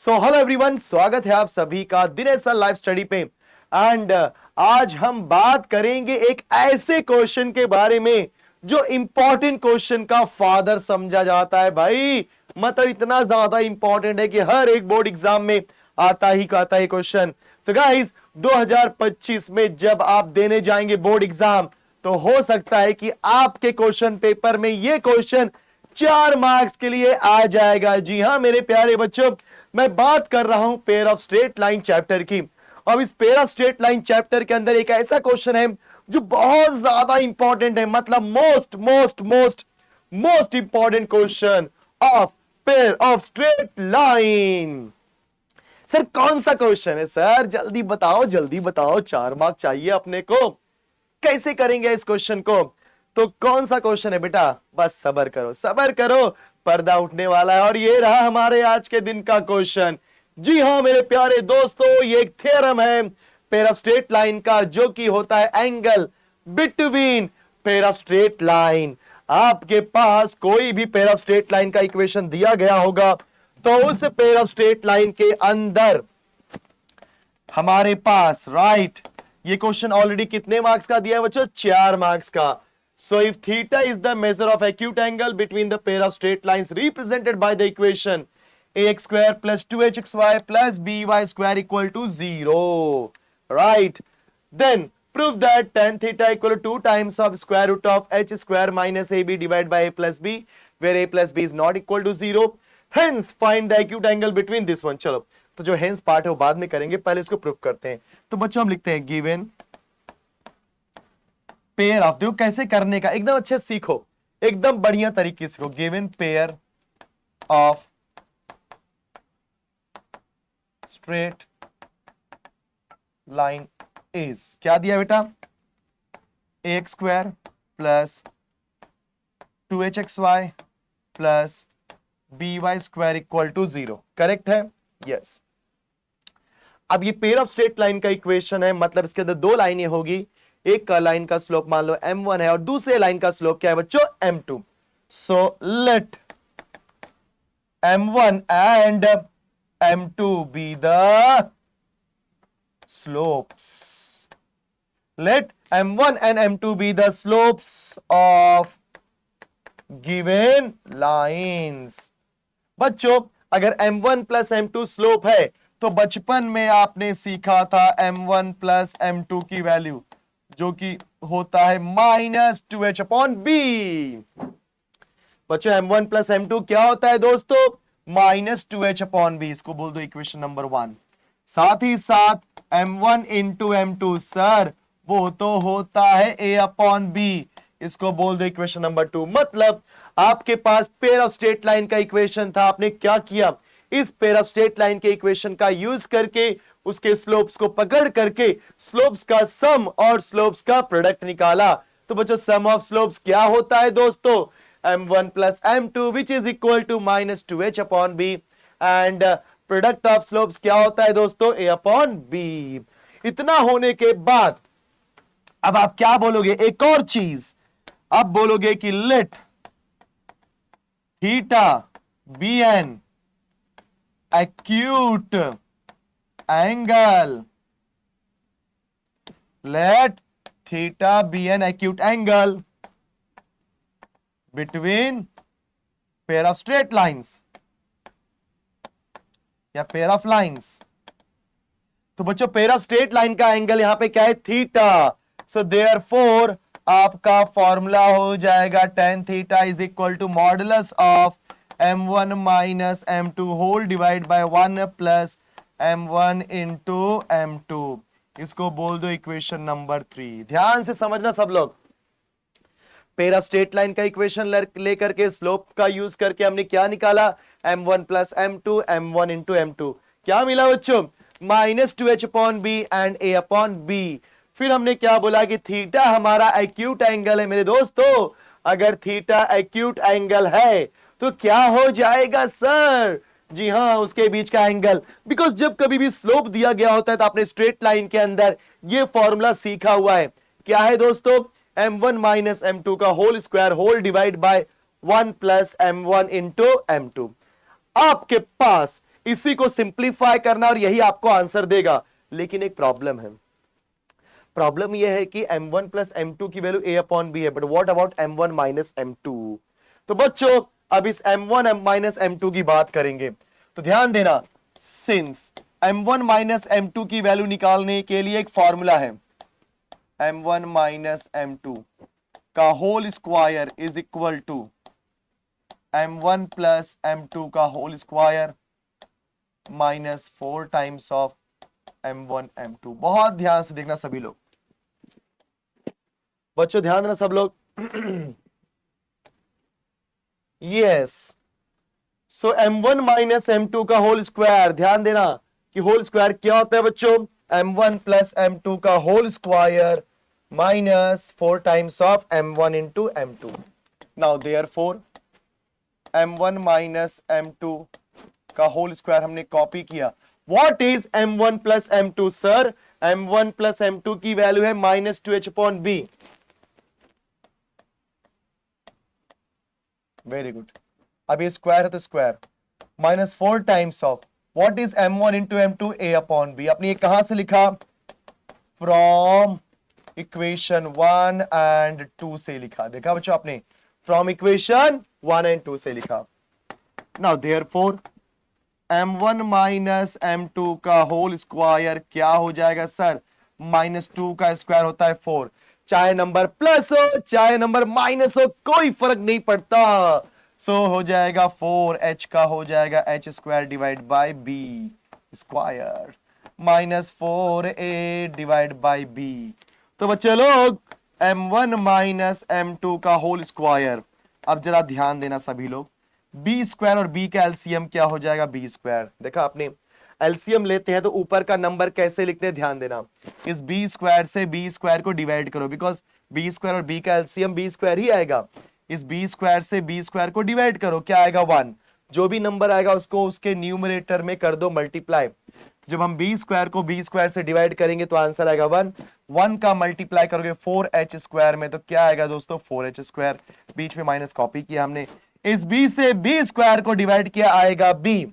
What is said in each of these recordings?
So hello everyone, स्वागत है आप सभी का दिनेश सर लाइव स्टडी पे। एंड आज हम बात करेंगे एक ऐसे क्वेश्चन के बारे में जो इंपॉर्टेंट क्वेश्चन का फादर समझा जाता है भाई। मतलब इतना ज्यादा इंपॉर्टेंट है कि हर एक बोर्ड एग्जाम में आता ही क्वेश्चन। सो गाइस, 2025 में जब आप देने जाएंगे बोर्ड एग्जाम तो हो सकता है कि आपके क्वेश्चन पेपर में ये क्वेश्चन 4 मार्क्स के लिए आ जाएगा। जी हां मेरे प्यारे बच्चों, मैं बात कर रहा हूं pair of straight line chapter की। अब इस pair of straight line chapter के अंदर एक ऐसा क्वेश्चन है जो बहुत ज्यादा इंपॉर्टेंट है, मतलब most most most most important question of pair of straight line. Sir कौन सा क्वेश्चन है सर? जल्दी बताओ, 4 मार्क चाहिए अपने को। कैसे करेंगे इस क्वेश्चन को? तो कौन सा क्वेश्चन है बेटा? बस सबर करो, पर्दा उठने वाला है। और ये रहा हमारे आज के दिन का क्वेश्चन। जी हां मेरे प्यारे दोस्तों, ये एक थ्योरम है पेयर ऑफ स्ट्रेट लाइन का, जो कि होता है angle between pair of straight line. आपके पास कोई भी पेयर ऑफ स्ट्रेट लाइन का इक्वेशन दिया गया होगा तो उस पेयर ऑफ स्ट्रेट लाइन के अंदर हमारे पास ये क्वेश्चन ऑलरेडी कितने मार्क्स का दिया है बच्चों? 4 मार्क्स का। So if theta is the measure of acute angle between the pair of straight lines represented by the equation ax square plus 2hxy plus by square equal to 0, right? Then prove that tan theta equal to 2 times of square root of h square minus ab divided by a plus b, where a plus b is not equal to 0. Hence find the acute angle between this one. चलो, तो जो hence part है वो बाद में करेंगे, पहले इसको प्रूव करते हैं। तो बच्चों हम लिखते हैं given पेयर ऑफ, देखो कैसे करने का, एकदम अच्छे सीखो, एकदम बढ़िया तरीके से सीखो। Given pair of straight line is, क्या दिया बेटा? X square plus 2hxy plus by square equal to 0। Correct है? यस। अब ये पेयर ऑफ स्ट्रेट लाइन का इक्वेशन है, मतलब इसके अंदर 2 लाइनें होगी। एक का लाइन का स्लोप मान लो m1 है और दूसरे लाइन का स्लोप क्या है बच्चों? m2। So let m1 and m2 be the slopes. Let m1 and m2 be the slopes of given lines. बच्चों अगर m1 प्लस m2 स्लोप है तो बचपन में आपने सीखा था m1 प्लस m2 की वैल्यू, जो कि होता है -2h/b। बच्चों m1 प्लस m2 क्या होता है दोस्तों? -2h/b। इसको बोल दो इक्वेशन नंबर 1। साथ ही साथ m1 इंटू m2 सर वो तो होता है a/b। इसको बोल दो इक्वेशन नंबर 2। मतलब आपके पास पेयर ऑफ स्ट्रेट लाइन का इक्वेशन था, आपने क्या किया? इस पेयर ऑफ स्ट्रेट लाइन के इक्वेशन का यूज करके उसके स्लोप्स को पकड़ करके स्लोप्स का सम और स्लोप्स का प्रोडक्ट निकाला। तो बच्चों सम ऑफ स्लोप्स क्या होता है दोस्तों? m1 plus m2 which is equal to -2h/b and product of slopes क्या होता है दोस्तों? a/b। इतना होने के बाद अब आप क्या बोलोगे? एक और चीज आप बोलोगे कि let theta be an acute angle, let theta be an acute angle between pair of straight lines या pair of lines। तो बच्चों पेयर ऑफ स्ट्रेट लाइन का एंगल यहां पे क्या है? थीटा। सो देयरफॉर आपका फॉर्मूला हो जाएगा tan theta is equal to modulus of m1 minus m2 whole divide by 1 plus m1 into m2। इसको बोल दो इक्वेशन नंबर 3। ध्यान से समझना सब लोग। पेयर ऑफ स्ट्रेट लाइन का इक्वेशन लेकर के स्लोप का यूज करके हमने क्या निकाला? m1 plus m2 m1 into m2। क्या मिला बच्चों? -2h/b and a/b। फिर हमने क्या बोला कि थीटा हमारा एक्यूट एंगल है मेरे दोस्तों। अगर थीटा एक्यूट एंगल है तो क्या हो जाएगा सर? जी हां, उसके बीच का एंगल। बिकॉज जब कभी भी स्लोप दिया गया होता है तो आपने स्ट्रेट लाइन के अंदर ये फॉर्मूला सीखा हुआ है। क्या है दोस्तों? m1 माइनस m2 का whole square whole divide by 1 plus m1 into m2। आपके पास इसी को सिंप्लीफाई करना और यही आपको आंसर देगा। लेकिन एक प्रॉब्लम है, प्रॉब्लम यह है कि m1 प्लस m2 की वैल्यू a अपॉन b है, but what about m1 minus m2। तो बच्चों अब इस m1 माइनस m2 की बात करेंगे, तो ध्यान देना, सिंस m1 माइनस m2 की वैल्यू निकालने के लिए एक फॉर्मूला है, m1 माइनस m2 का whole square is equal to m1 plus m2 का whole square minus 4 times of m1 m2। बहुत ध्यान से देखना सभी लोग, बच्चों ध्यान देना सब लोग। यस, सो m1 माइनस m2 का होल स्क्वायर, ध्यान देना कि होल स्क्वायर क्या होता है बच्चों, m1 प्लस m2 का whole square minus 4 times of m1 into m2। Now therefore m1 minus m2 का होल स्क्वायर हमने कॉपी किया। What is m1 plus m2 sir? m1 plus m2 की वैल्यू है minus 2h upon b. Very good, अब ये square है तो square minus 4 times of what is m1 into m2 a upon b। आपने ये कहां से लिखा? फ्रॉम इक्वेशन 1 एंड 2 से लिखा। देखा बच्चों आपने, फ्रॉम इक्वेशन 1 एंड 2 से लिखा। Now therefore m1 minus m2 का होल स्क्वायर क्या हो जाएगा सर? माइनस 2 का स्क्वायर होता है 4। चाहे नंबर प्लस हो चाहे नंबर माइनस हो, कोई फर्क नहीं पड़ता। सो हो जाएगा 4h का हो जाएगा h square divide by b square minus 4a divide by b। तो बच्चे लोग m1 माइनस m2 का होल स्क्वायर, अब जरा ध्यान देना सभी लोग, बी स्क्वायर और बी का एलसीएम क्या हो जाएगा? B square. देखा आपने, एलसीएम लेते हैं तो ऊपर का नंबर कैसे लिखते हैं, ध्यान देना, इस बी स्क्वायर से बी स्क्वायर को डिवाइड करो, बिकॉज बी स्क्वायर और बी का एलसीएम बी स्क्वायर ही आएगा। इस बी स्क्वायर से बी स्क्वायर को डिवाइड करो, क्या आएगा? 1। जो भी नंबर आएगा उसको उसके न्यूमरेटर में कर दो मल्टीप्लाई। जब हम बी स्क्वायर को बी स्क्वायर से डिवाइड करेंगे तो आंसर आएगा 1। 1 का मल्टीप्लाई करोगे 4h स्क्वायर में तो क्या आएगा दोस्तों? 4h square. बीच में माइनस कॉपी किया हमने, इस b से b स्क्वायर को डिवाइड किया, आएगा b।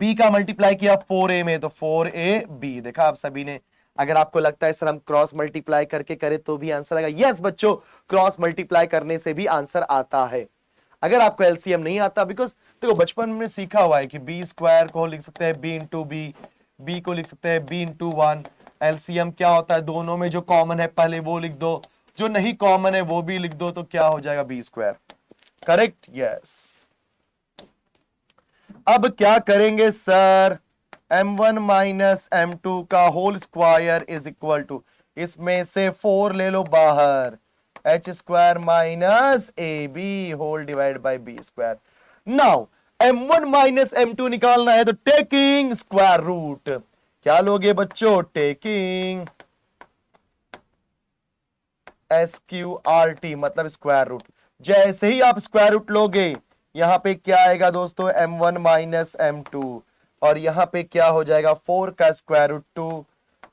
b का मल्टीप्लाई किया 4a में तो 4ab। देखा आप सभी ने, अगर आपको लगता है सर हम क्रॉस मल्टीप्लाई करके करें तो भी आंसर आएगा, यस बच्चों, क्रॉस मल्टीप्लाई करने से भी आंसर आता है। अगर आपको एलसीएम नहीं आता, बिकॉज देखो बचपन में सीखा हुआ है कि बी स्क्वायर को लिख सकते हैं बी इंटू बी को लिख सकते हैं बी इंटू 1। एलसीएम क्या होता है? दोनों में जो कॉमन है पहले वो लिख दो, जो नहीं कॉमन है वो भी लिख दो, तो क्या हो जाएगा? B square. Correct, yes. अब क्या करेंगे सर? m1 माइनस m2 का whole square is equal to, इसमें से 4 ले लो बाहर, h square minus A B whole divide by B square. Now m1 minus m2 निकालना है तो टेकिंग स्क्वायर रूट, क्या लोगे बच्चों? टेकिंग SQRT मतलब स्क्वायर रूट। जैसे ही आप स्क्वायर रूट लोगे, यहां पे क्या आएगा दोस्तों? m1 माइनस m2, और यहां पे क्या हो जाएगा? 4 का square root 2,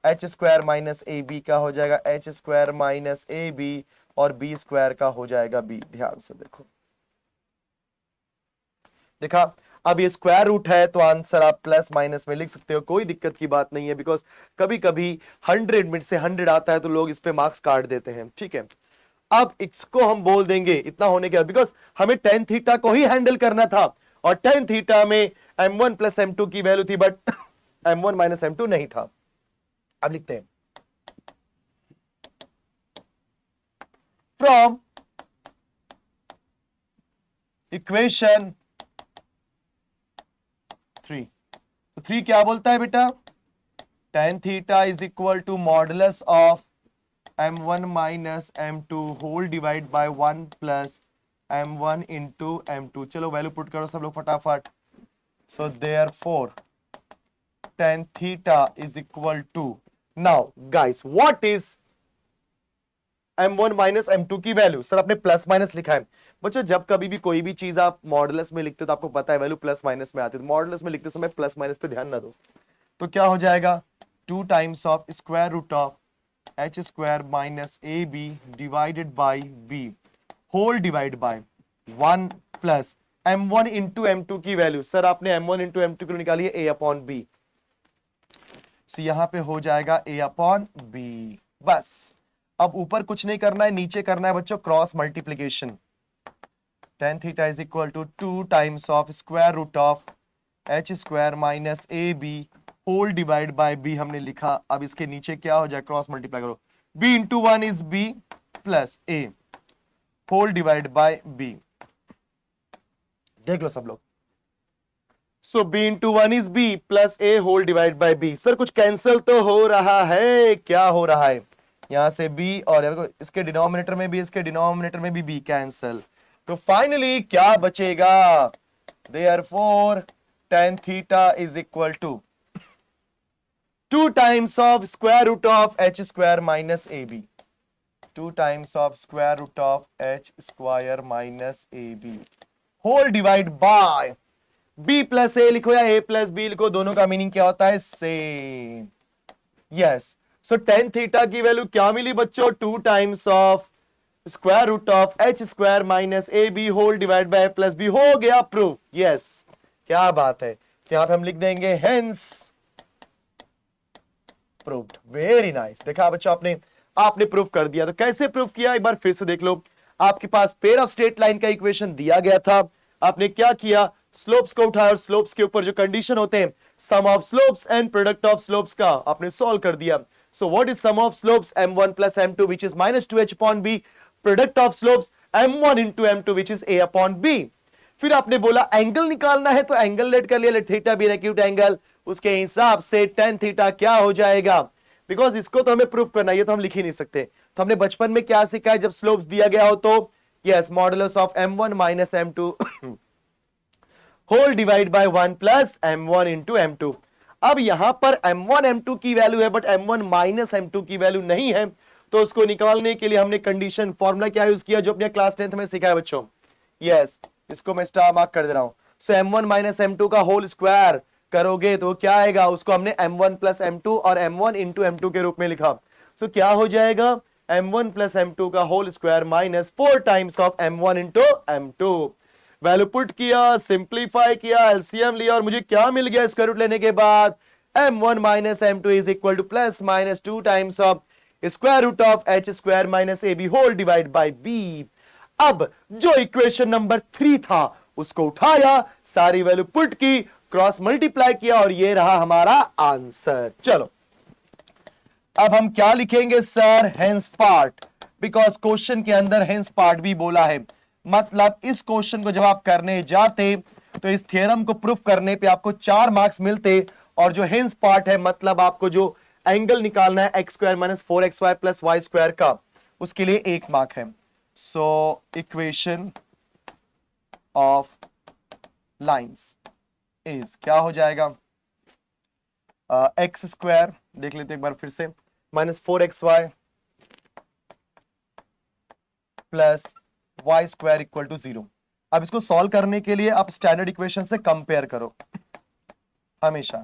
h square minus A B का हो जाएगा h square minus A B, और b स्क्वायर का हो जाएगा b। ध्यान से देखो, देखा, अब ये स्क्वायर रूट है तो आंसर आप प्लस माइनस में लिख सकते हो, कोई दिक्कत की बात नहीं है, बिकॉज कभी कभी 100 में से 100 आता है तो लोग इस पे मार्क्स काट देते हैं, ठीक है। अब इसको हम बोल देंगे इतना होने के बाद, बिकॉज हमें टेन थीटा को ही हैंडल करना था, और टेन थीटा में m1 प्लस m2 की वैल्यू थी, बट m1 माइनस m2 नहीं था। अब लिखते हैं, फ्रॉम इक्वेशन 3, तो 3 क्या बोलता है बेटा? tan theta is equal to modulus of m1 minus m2 whole divide by 1 plus m1 into m2। चलो वैल्यू पुट करो सब लोग फटाफट। So therefore tan theta is equal to, now guys what is m1 minus m2 की value? Sir आपने plus minus लिखा है। बच्चों जब कभी भी कोई भी चीज आप मॉडुलस में लिखते हो तो आपको पता है वैल्यू प्लस माइनस में आती है, तो मॉडुलस में लिखते समय प्लस माइनस पे ध्यान ना दो। तो क्या हो जाएगा? 2 times of square root of h square minus A B divided by B whole divide by 1 plus m1 into m2 की वैल्यू, सर आपने m1 इंटू m2 की निकाली है a अपॉन b, सो यहां पे हो जाएगा a अपॉन b। बस अब ऊपर कुछ नहीं करना है, नीचे करना है बच्चों cross multiplication. tan theta is equal to 2 times of square root of H square minus A B whole divide by B हमने लिखा। अब इसके नीचे क्या हो जाए, क्रॉस मल्टीप्लाई करो, b into 1 is b plus a whole divide by b। देख लो सब लोग, सो b into 1 is b plus a whole divide by b। Sir कुछ कैंसिल तो हो रहा है, क्या हो रहा है, यहां से b और इसके डिनोमिनेटर में भी, इसके डिनोमिनेटर में भी b कैंसिल, तो फाइनली क्या बचेगा, therefore tan theta is equal to 2 times of square root of h square minus A B, 2 times of square root of h square minus A B whole divide by b plus a लिखो या a plus b लिखो, दोनों का meaning क्या होता है, same. Yes, so tan theta की value क्या मिली बच्चों, 2 times of square root of h square minus A B whole divide by plus b, हो गया प्रूफ। यस, क्या बात है, यहां पे हम लिख देंगे हेंस प्रूव्ड। वेरी नाइस, देखा बच्चों आपने प्रूफ कर दिया। तो कैसे प्रूफ किया, एक बार फिर से देख लो। आपके पास पेयर ऑफ स्ट्रेट लाइन का इक्वेशन दिया गया था, आपने क्या किया, स्लोप्स को उठाया और स्लोप्स के ऊपर जो कंडीशन होते हैं sum of slopes and product of slopes का आपने सॉल्व कर दिया। So what is sum of slopes, m1 plus m2 which is -2h upon b, product of slopes m1 into m2 which is a upon b। फिर आपने बोला angle निकालना है, तो एंगल लेट कर लिया, let theta be an acute angle, उसके हिसाब से tan थीटा क्या हो जाएगा, बिकॉज इसको तो हमें प्रूफ करना है, ये तो हम लिख ही नहीं सकते। तो हमने बचपन में क्या सीखा है, जब स्लोप्स दिया गया हो तो yes modulus of m1 minus m2 whole divide by 1 plus m1 into m2। अब यहां पर m1 m2 की वैल्यू है बट m1 माइनस m2 की वैल्यू नहीं है, तो उसको निकालने के लिए हमने कंडीशन फॉर्मूला क्या यूज किया, जो अपने क्लास 10th में सीखा है बच्चों। यस, इसको मैं स्टार मार्क कर दे रहा हूं। सो m1 माइनस m2 का होल स्क्वायर करोगे तो क्या आएगा, उसको हमने m1 प्लस m2 और m1 इंटू m2 के रूप में लिखा। सो क्या हो जाएगा, m1 प्लस m2 का whole square minus 4 times of m1 into m2। Value put किया, सिंप्लीफाई किया, एलसीएम लिया और मुझे क्या मिल गया स्क्वायर रूट लेने के बाद, m1 minus m2 is equal to plus minus 2 times of square root of h square minus A B whole divide by b। अब जो इक्वेशन नंबर 3 था उसको उठाया, सारी वैल्यू पुट की, क्रॉस मल्टीप्लाई किया और ये रहा हमारा आंसर। चलो अब हम क्या लिखेंगे sir, hence part, because question के अंदर हेंस पार्ट भी बोला है। मतलब इस क्वेश्चन को जब आप करने जाते तो इस थ्योरम को प्रूफ करने पे आपको 4 मार्क्स मिलते, और जो हेंस पार्ट है मतलब आपको जो एंगल निकालना है X square minus 4xy plus Y square का, उसके लिए 1 मार्क है। So equation of lines is क्या हो जाएगा, एक्स स्क्वायर देख लेते एक बार फिर से, minus 4xy plus Y square equal to 0। अब इसको सॉल्व करने के लिए आप स्टैंडर्ड इक्वेशन से कंपेयर करो, हमेशा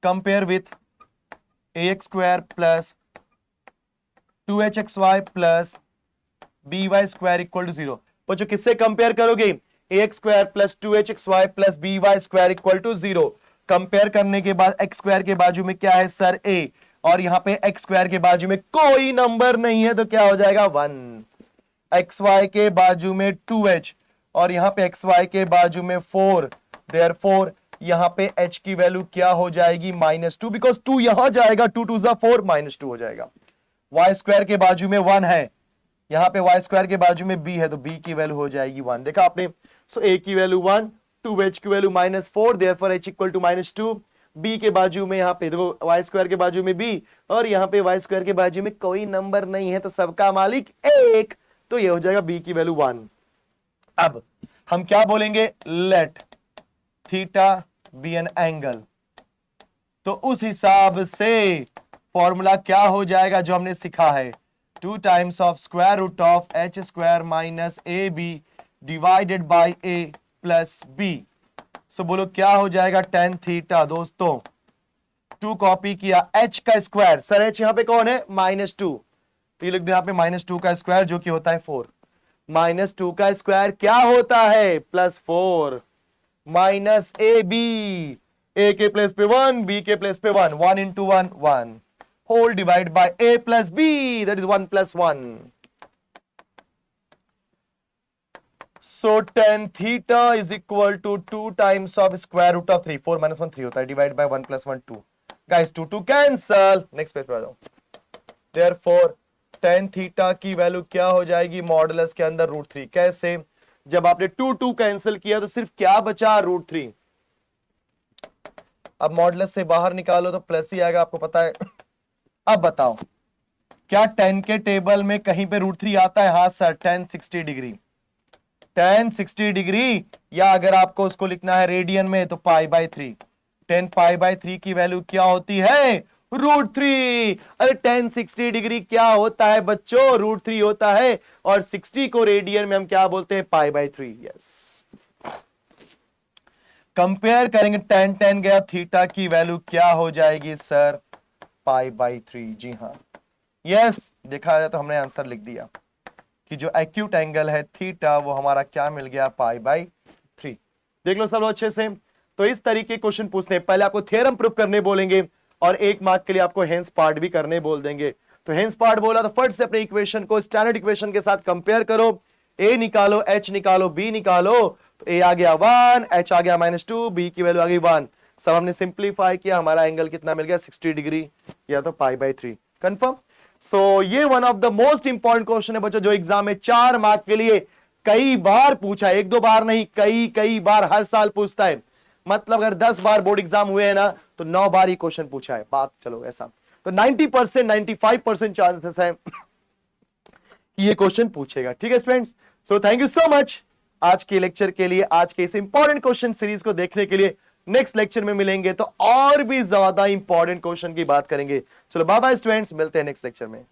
compare with ax square plus 2hxy plus by square equal to 0। बच्चों किससे कंपेयर करोगे, ax square plus 2hxy plus by square equal to 0। Compare करने के बाद x स्क्वायर के बाजू में क्या है सर, a, और यहां पे x स्क्वायर के बाजू में कोई नंबर नहीं है तो क्या हो जाएगा 1, xy के बाजू में 2h और यहां पे xy के बाजू में 4, देयरफॉर यहां पे h की वैल्यू क्या हो जाएगी -2, बिकॉज 2 यहां जाएगा, 2 2 जा 4, -2 हो जाएगा। y स्क्वायर के बाजू में 1 है, यहां पे y स्क्वायर के बाजू में b है तो b की वैल्यू हो जाएगी 1। देखा आपने, सो a की वैल्यू 1, 2h की value -4, therefore h equal to -2, b के बाजू में यहां पे देखो y स्क्वायर के बाजू में b और यहां पे y स्क्वायर के बाजू में कोई नंबर नहीं है तो सबका मालिक 1, तो ये हो जाएगा b की वैल्यू 1। अब हम क्या बोलेंगे, let theta be an angle, तो उस हिसाब से फॉर्मूला क्या हो जाएगा जो हमने सीखा है, 2 times of square root of H square minus A B divided by A plus B. So बोलो क्या हो जाएगा, tan थीटा। दोस्तों 2 कॉपी किया, h का स्क्वायर, सर h यहां पे कौन है -2, तो ये लिख दे यहाँ पे -2 का स्क्वायर जो कि होता है 4, -2 का स्क्वायर क्या होता है? +4 माइनस ए बी, ए के प्लेस पे 1, बी के प्लेस पे 1, 1 into 1 1 whole divide by A plus B, that is 1 + 1. So tan theta is equal to 2 times of square root of 3. 4 - 1 3 होता है, divide by 1 + 1 2. Guys 2 cancel. Next page पे आ जाओ. Therefore tan theta की value क्या हो जाएगी? Modulus के अंदर √3. कैसे? जब आपने 2 कैंसिल किया तो सिर्फ क्या बचा? √3. अब मॉडुलस से बाहर निकालो तो प्लस ही आएगा, आपको पता है. अब बताओ, क्या tan के टेबल में कहीं पे √3 आता है? हाँ sir, tan 60 degree. tan 60 degree, या अगर आपको उसको लिखना है रेडियन में तो π/3. tan π/3 की वैल्यू क्या होती है? √3. अरे tan 60 डिग्री क्या होता है बच्चों? √3 होता है. और 60 को रेडियन में हम क्या बोलते हैं? π/3. यस. कंपेयर करेंगे, tan गया, थीटा की वैल्यू क्या हो जाएगी सर? π/3. जी हाँ, यस. देखा जाए तो हमने आंसर लिख दिया कि जो एक्यूट एंगल है थीटा वो हमारा क्या मिल गया? π/3. देख लो सब लोग अच्छे से. तो इस तरीके के क्वेश्चन पूछते हैं. पहले आपको थ्योरम प्रूफ करने बोलेंगे और 1 मार्क के लिए आपको हेंस पार्ट भी करने बोल देंगे. तो हेंस पार्ट बोला तो फट से अपने इक्वेशन को स्टैंडर्ड इक्वेशन के साथ कंपेयर करो. ए निकालो, एच निकालो, बी निकालो. तो ए आ गया 1, एच आ गया -2, बी की वैल्यू आ गई 1. सब हमने सिंप्लीफाई किया, हमारा एंगल कितना मिल गया? 60 डिग्री या तो π/3. कंफर्म. सो ये one of the most important question है बच्चों, जो एग्जाम में 4 मार्क के लिए कई बार पूछा है. 1-2 बार नहीं, कई बार हर साल पूछता है. मतलब अगर 10 बार बोर्ड एग्जाम हुए हैं ना तो 9 बार ही क्वेश्चन पूछा है. बात चलो ऐसा. तो 90% 95% चांसेस है कि ये क्वेश्चन पूछेगा. ठीक है students. So thank you so much आज के लेक्चर के लिए, आज के इस इंपॉर्टेंट क्वेश्चन सीरीज को देखने के लिए. नेक्स्ट लेक्चर में मिलेंगे तो और भी ज्यादा इंपॉर्टेंट क्वेश्चन की बात करेंगे. चलो बाय बाय स्टूडेंट्स, मिलते हैं नेक्स्ट लेक्चर में.